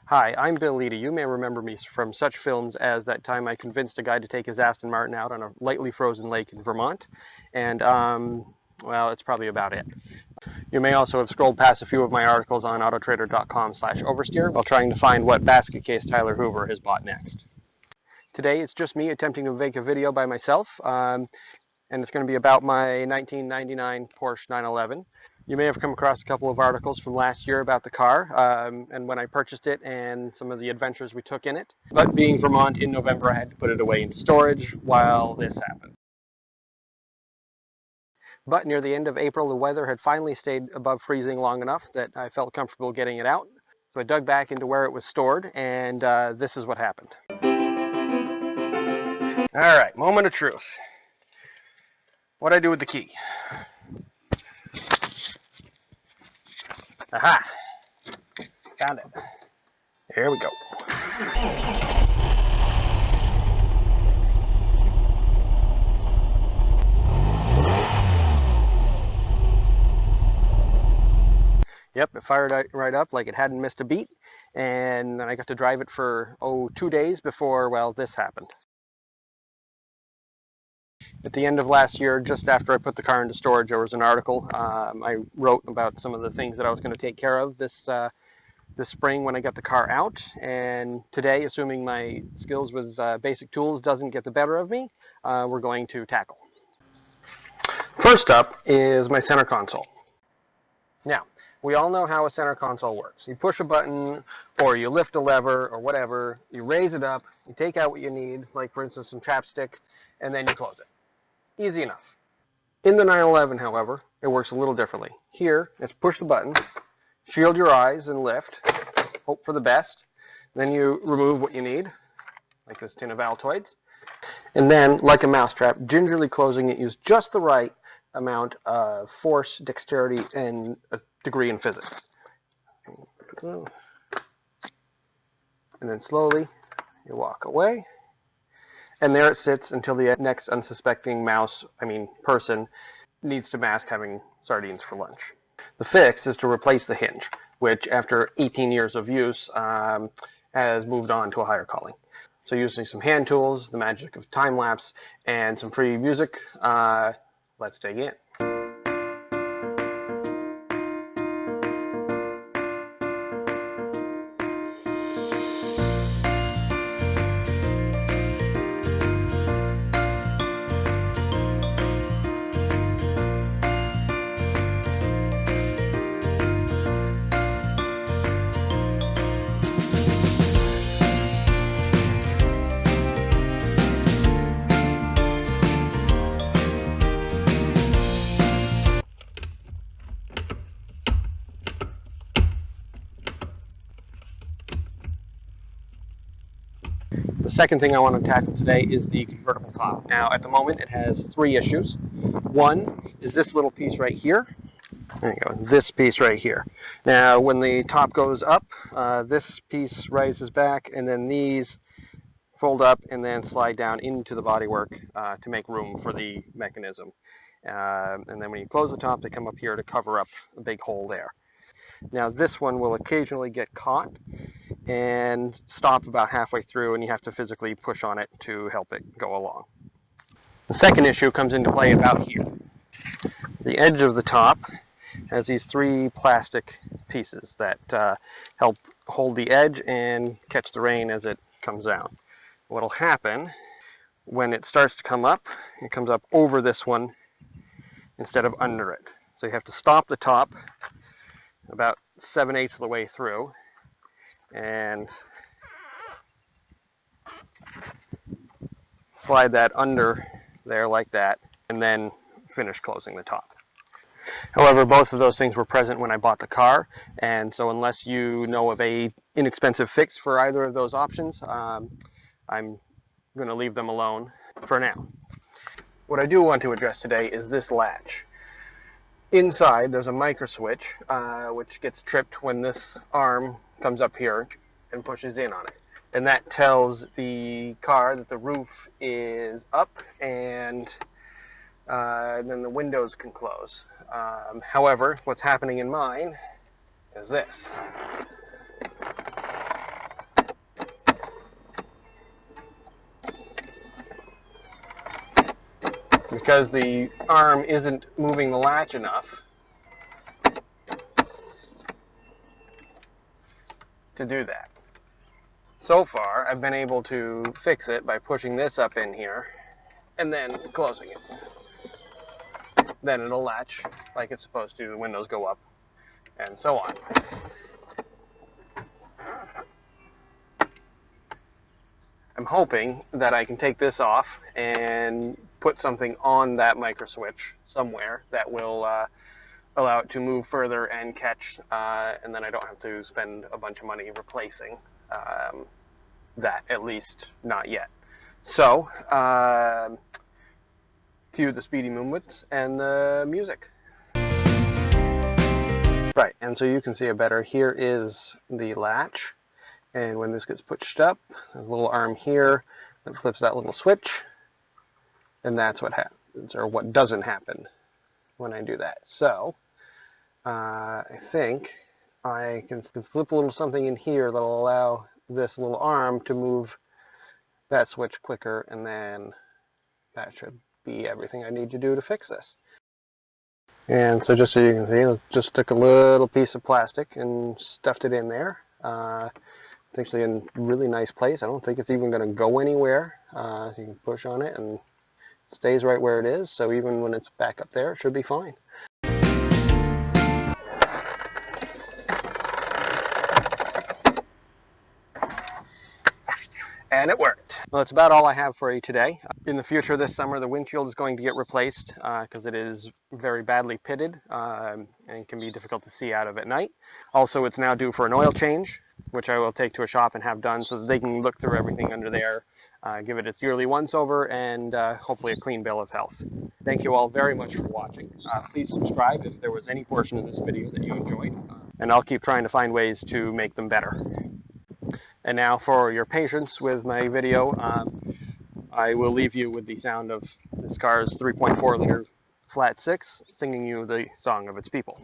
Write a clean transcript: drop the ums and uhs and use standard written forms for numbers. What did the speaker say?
Hi, I'm Bill Leedy. You may remember me from such films as that time I convinced a guy to take his Aston Martin out on a lightly frozen lake in Vermont, and well, it's probably about it. You may also have scrolled past a few of my articles on autotrader.com/oversteer while trying to find what basket case Tyler Hoover has bought next. Today, it's just me attempting to make a video by myself, and it's going to be about my 1999 Porsche 911. You may have come across a couple of articles from last year about the car and when I purchased it and some of the adventures we took in it. But being Vermont in November, I had to put it away into storage while this happened. But near the end of April, the weather had finally stayed above freezing long enough that I felt comfortable getting it out. So I dug back into where it was stored, and this is what happened. All right, moment of truth. What'd I do with the key? Aha! Found it. Here we go. Yep, it fired right up like it hadn't missed a beat, and I got to drive it for, 2 days before, well, this happened. At the end of last year, just after I put the car into storage, there was an article I wrote about some of the things that I was going to take care of this spring when I got the car out. And today, assuming my skills with basic tools doesn't get the better of me, we're going to tackle. First up is my center console. Now, we all know how a center console works. You push a button, or you lift a lever, or whatever, you raise it up, you take out what you need, like for instance some chapstick, and then you close it. Easy enough. In the 911, however, it works a little differently. Here, it's push the button, shield your eyes and lift, hope for the best. Then you remove what you need, like this tin of Altoids. And then, like a mousetrap, gingerly closing it, use just the right amount of force, dexterity, and a degree in physics. And then slowly, you walk away. And there it sits until the next unsuspecting person needs to mask having sardines for lunch. The fix is to replace the hinge, which after 18 years of use has moved on to a higher calling. So using some hand tools, the magic of time lapse, and some free music, let's dig in. The second thing I want to tackle today is the convertible top. Now, at the moment, it has 3 issues. One is this little piece right here. There you go, this piece right here. Now, when the top goes up, this piece rises back, and then these fold up and then slide down into the bodywork to make room for the mechanism. And then when you close the top, they come up here to cover up a big hole there. Now, this one will occasionally get caught and stop about halfway through, and you have to physically push on it to help it go along. The second issue comes into play about here. The edge of the top has these 3 plastic pieces that help hold the edge and catch the rain as it comes down. What will happen when it starts to come up, it comes up over this one instead of under it. So you have to stop the top about 7/8 of the way through and slide that under there like that, and then finish closing the top. However, both of those things were present when I bought the car, and so unless you know of a inexpensive fix for either of those options, I'm going to leave them alone for now. What I do want to address today is this latch. Inside, there's a micro switch, which gets tripped when this arm comes up here and pushes in on it. And that tells the car that the roof is up and then the windows can close. However, what's happening in mine is this. because the arm isn't moving the latch enough to do that. So far, I've been able to fix it by pushing this up in here and then closing it. Then it'll latch like it's supposed to, the windows go up, and so on. I'm hoping that I can take this off and put something on that micro switch somewhere that will allow it to move further and catch, and then I don't have to spend a bunch of money replacing that, at least not yet. So, cue the speedy movements and the music. Right, and so you can see it better. Here is the latch, and when this gets pushed up, there's a little arm here that flips that little switch, and that's what happens, or what doesn't happen when I do that. So, I think I can slip a little something in here that'll allow this little arm to move that switch quicker, and then that should be everything I need to do to fix this. And so just so you can see, I just took a little piece of plastic and stuffed it in there. It's actually in a really nice place. I don't think it's even going to go anywhere. You can push on it and it stays right where it is, so even when it's back up there, it should be fine. And it worked. Well, that's about all I have for you today. In the future this summer, the windshield is going to get replaced because it is very badly pitted and can be difficult to see out of at night. Also, it's now due for an oil change, which I will take to a shop and have done so that they can look through everything under there, give it its yearly once-over, and hopefully a clean bill of health. Thank you all very much for watching. Please subscribe if there was any portion of this video that you enjoyed, and I'll keep trying to find ways to make them better. And now for your patience with my video, I will leave you with the sound of this car's 3.4 liter flat six singing you the song of its people.